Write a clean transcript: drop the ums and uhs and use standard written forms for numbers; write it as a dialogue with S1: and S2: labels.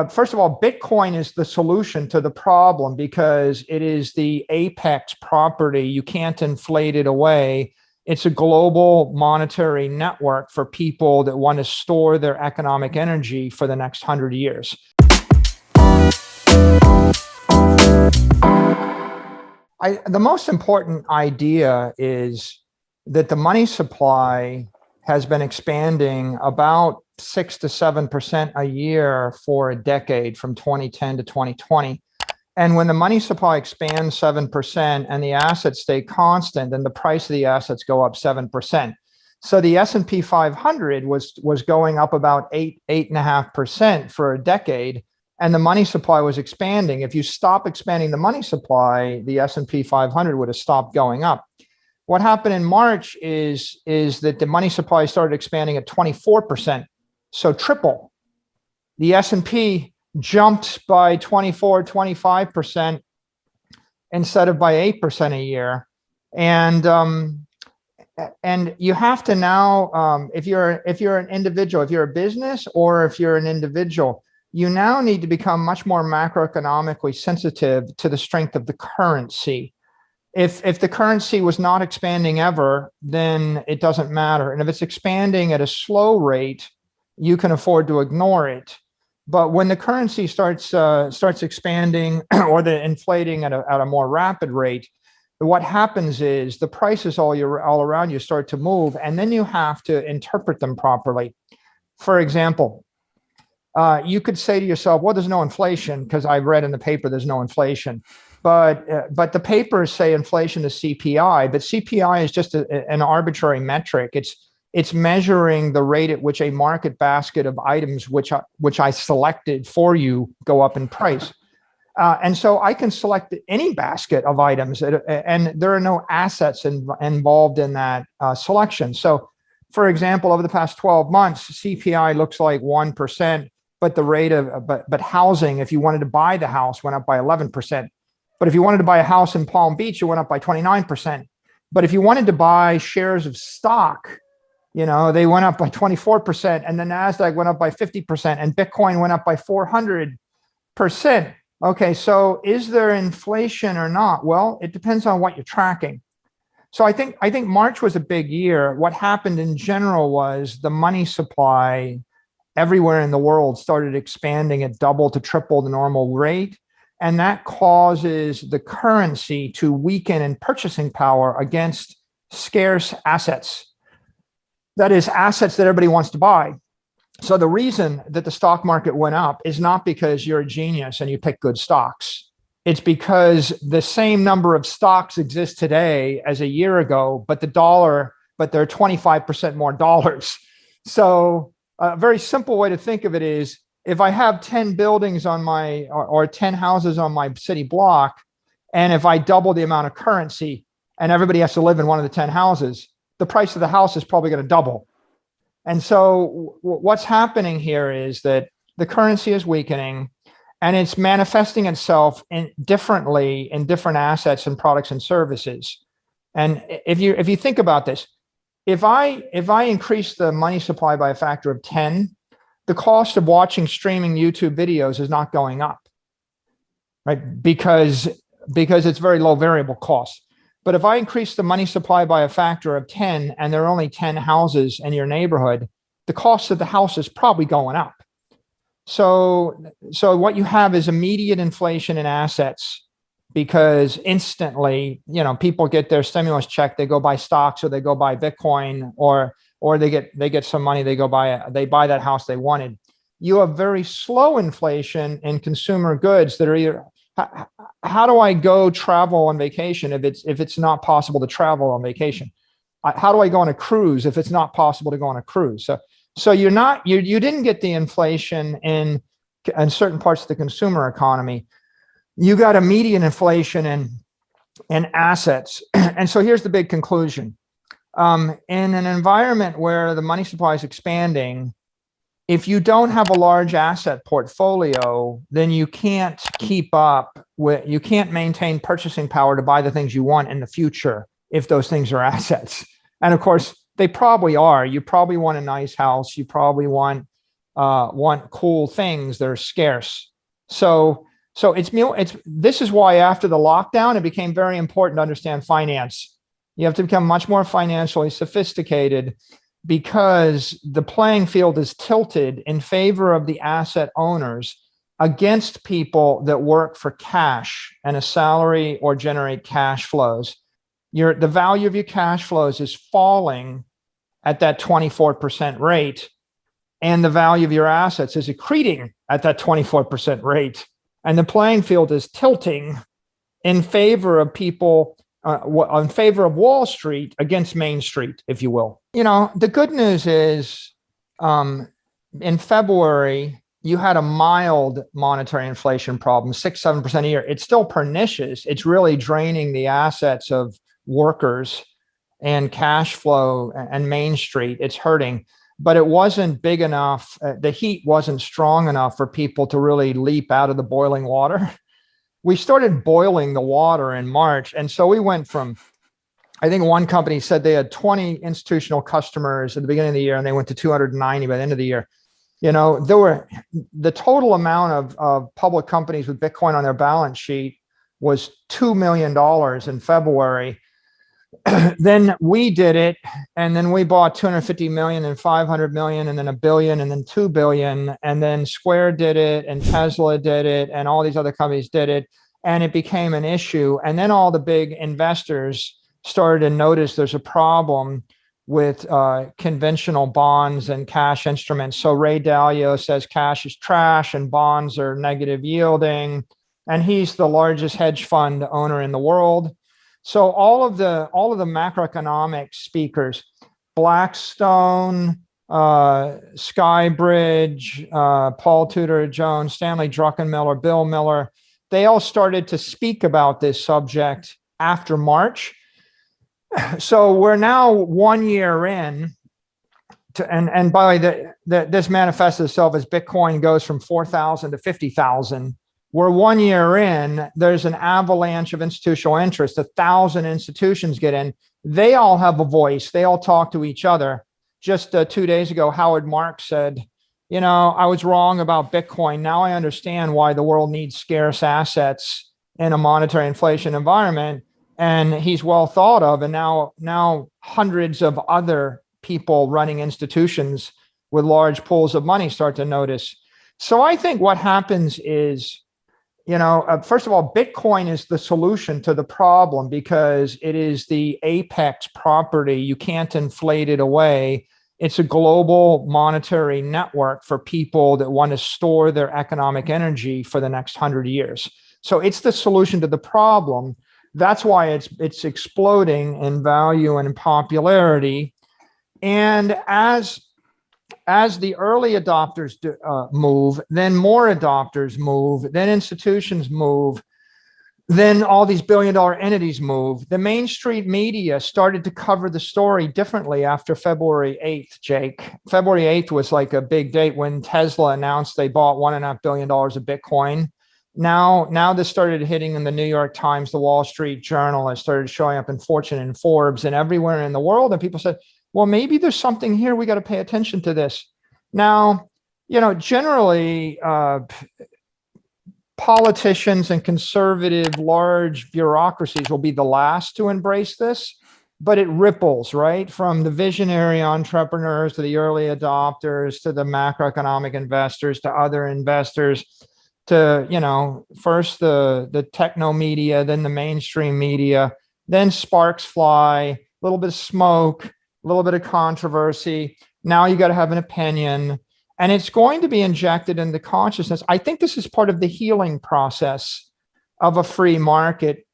S1: First of all, Bitcoin is the solution to the problem because it is the apex property. You can't inflate it away. It's a global monetary network for people that want to store their economic energy for the next 100 years. The most important idea is that the money supply has been expanding about 6 to 7% a year for a decade from 2010 to 2020. And when the money supply expands 7% and the assets stay constant, then the price of the assets go up 7%. So the S&P 500 was going up about 8.5% for a decade, and the money supply was expanding. If you stop expanding the money supply, the S&P 500 would have stopped going up. What happened in March is that the money supply started expanding at 24%, so triple. The S&P jumped by 24, 25% instead of by 8% a year. And you have to now, if you're an individual, if you're a business or if you're an individual, you now need to become much more macroeconomically sensitive to the strength of the currency. If the currency was not expanding ever, then it doesn't matter. And if it's expanding at a slow rate, you can afford to ignore it. But when the currency starts expanding or the inflating at a more rapid rate, what happens is the prices all around you start to move, and then you have to interpret them properly. For example, you could say to yourself, well, there's no inflation, because I've read in the paper there's no inflation. But the papers say inflation is CPI, but CPI is just an arbitrary metric. It's measuring the rate at which a market basket of items which I selected for you go up in price. And so I can select any basket of items, and there are no assets involved in that selection. So, for example, over the past 12 months, CPI looks like 1%, but the rate of but housing, if you wanted to buy the house, went up by 11%. But if you wanted to buy a house in Palm Beach, it went up by 29%. But if you wanted to buy shares of stock, they went up by 24%, and the NASDAQ went up by 50%, and Bitcoin went up by 400%. Okay, so is there inflation or not? Well, it depends on what you're tracking. So I think March was a big year. What happened in general was the money supply everywhere in the world started expanding at double to triple the normal rate. And that causes the currency to weaken in purchasing power against scarce assets. That is, assets that everybody wants to buy. So the reason that the stock market went up is not because you're a genius and you pick good stocks. It's because the same number of stocks exist today as a year ago, but there are 25% more dollars. So a very simple way to think of it is, if I have 10 buildings on or 10 houses on my city block, and if I double the amount of currency and everybody has to live in one of the 10 houses, the price of the house is probably going to double. And so what's happening here is that the currency is weakening, and it's manifesting itself differently in different assets and products and services. And if you think about this, if I increase the money supply by a factor of 10, the cost of watching streaming YouTube videos is not going up, right? Because it's very low variable cost. But if I increase the money supply by a factor of 10 and there are only 10 houses in your neighborhood, the cost of the house is probably going up. So what you have is immediate inflation in assets, because instantly, people get their stimulus check, they go buy stocks or they go buy Bitcoin, or they get some money, they buy that house they wanted. You have very slow inflation in consumer goods that are either, how do I go travel on vacation if it's not possible to travel on vacation? How do I go on a cruise if it's not possible to go on a cruise? So you didn't get the inflation in certain parts of the consumer economy. You got immediate inflation in assets. And so here's the big conclusion. In an environment where the money supply is expanding, if you don't have a large asset portfolio, then you can't you can't maintain purchasing power to buy the things you want in the future if those things are assets. And of course, they probably are. You probably want a nice house. You probably want want cool things that are scarce. So this is why after the lockdown, it became very important to understand finance. You have to become much more financially sophisticated because the playing field is tilted in favor of the asset owners against people that work for cash and a salary or generate cash flows. The value of your cash flows is falling at that 24% rate, and the value of your assets is accreting at that 24% rate. And the playing field is tilting in favor of people, in favor of Wall Street against Main Street, if you will. The good news is in February, you had a mild monetary inflation problem, 6-7% a year. It's still pernicious. It's really draining the assets of workers and cash flow and Main Street. It's hurting, but it wasn't big enough. The heat wasn't strong enough for people to really leap out of the boiling water. We started boiling the water in March. And so we went from, I think one company said they had 20 institutional customers at the beginning of the year, and they went to 290 by the end of the year. There were the total amount of public companies with Bitcoin on their balance sheet was $2 million in February. Then we did it, and then we bought 250 million and 500 million and then $1 billion and then 2 billion, and then Square did it and Tesla did it and all these other companies did it, and it became an issue. And then all the big investors started to notice there's a problem with conventional bonds and cash instruments. So Ray Dalio says cash is trash and bonds are negative yielding, and he's the largest hedge fund owner in the world. So all of the macroeconomic speakers, Blackstone, Skybridge, Paul Tudor Jones, Stanley Druckenmiller, Bill Miller, they all started to speak about this subject after March. So we're now 1 year in, and by the way, this manifests itself as Bitcoin goes from 4,000 to 50,000. We're 1 year in, there's an avalanche of institutional interest. 1,000 institutions get in. They all have a voice. They all talk to each other. Just 2 days ago, Howard Marks said, I was wrong about Bitcoin. Now I understand why the world needs scarce assets in a monetary inflation environment. And he's well thought of. And now hundreds of other people running institutions with large pools of money start to notice. So I think what happens is, first of all, Bitcoin is the solution to the problem because it is the apex property. You can't inflate it away. It's a global monetary network for people that want to store their economic energy for the next 100 years. So it's the solution to the problem. That's why it's exploding in value and in popularity. And as the early adopters move, then more adopters move, then institutions move, then all these billion-dollar entities move. The Main Street media started to cover the story differently after February 8th, Jake. February 8th was like a big date when Tesla announced they bought $1.5 billion of Bitcoin. Now this started hitting in the New York Times, the Wall Street Journal. It started showing up in Fortune and Forbes and everywhere in the world. And people said, well, maybe there's something here. We got to pay attention to this. Now, generally, politicians and conservative large bureaucracies will be the last to embrace this, but it ripples, right? From the visionary entrepreneurs to the early adopters to the macroeconomic investors to other investors to, first the techno media, then the mainstream media, then sparks fly, a little bit of smoke, a little bit of controversy. Now you got to have an opinion, and it's going to be injected into consciousness. I think this is part of the healing process of a free market.